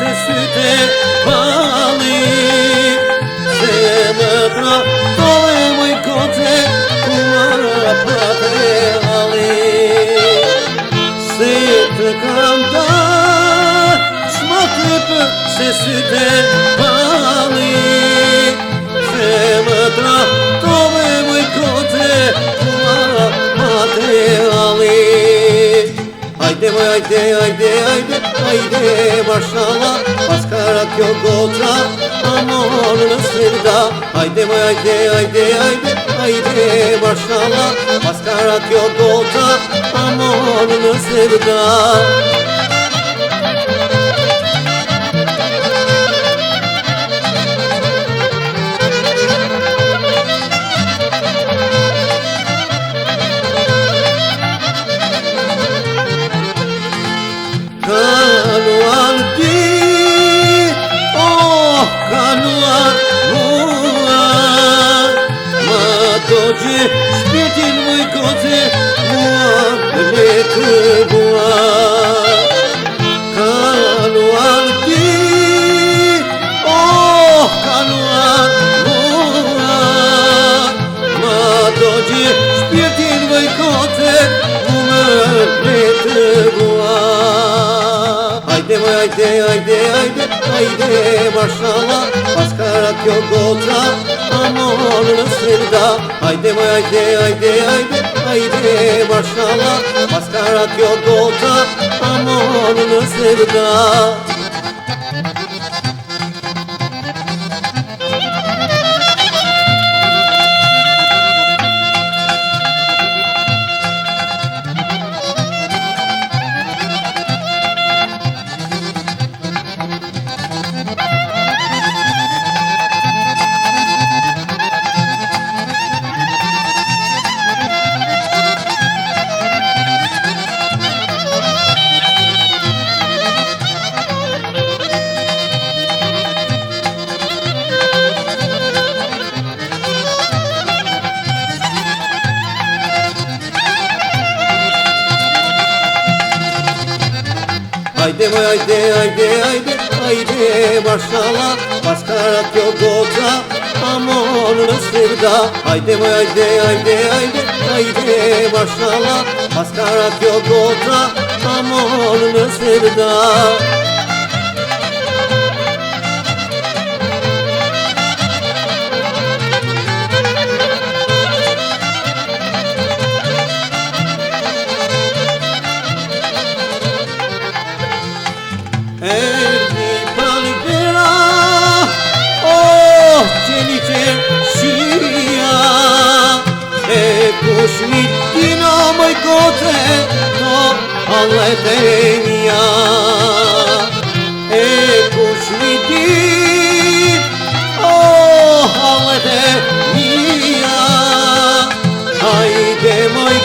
se syte pali, se më trahtove moj kote, ku më pate ali. Se të kam da shmate për se syte pali, se më trahtove moj kote, ku më pate ali. Ajde moj, ajde, mashallah, paskara kjo goca, amor në sirda. Ajde moj, ajde, mashallah, paskara kjo goca, amor në sirda. Kaluar ti, oh kaluar mua, ma dođe špjetin moj kote, mua ne trebua. Kaluar ti, oh kaluar mua, ma dođe špjetin moj kote, mua ne trebua. Ajde, mashallah, paskara kjo goca, amor në sirda. Ajde moj, ajde, mashallah, paskara kjo goca, amor në sirda. Ajde moj, ajde, mashallah, paskara kjo goca, amor në sirda. Ajde moj, ajde, mashallah, paskara kjo goca, amor në sirda. Erdi pali vera, oh qenice shia, e kush mi tina moj kote, to hallet e mia. E kush mi din, oh hallet e mia. Ajde moj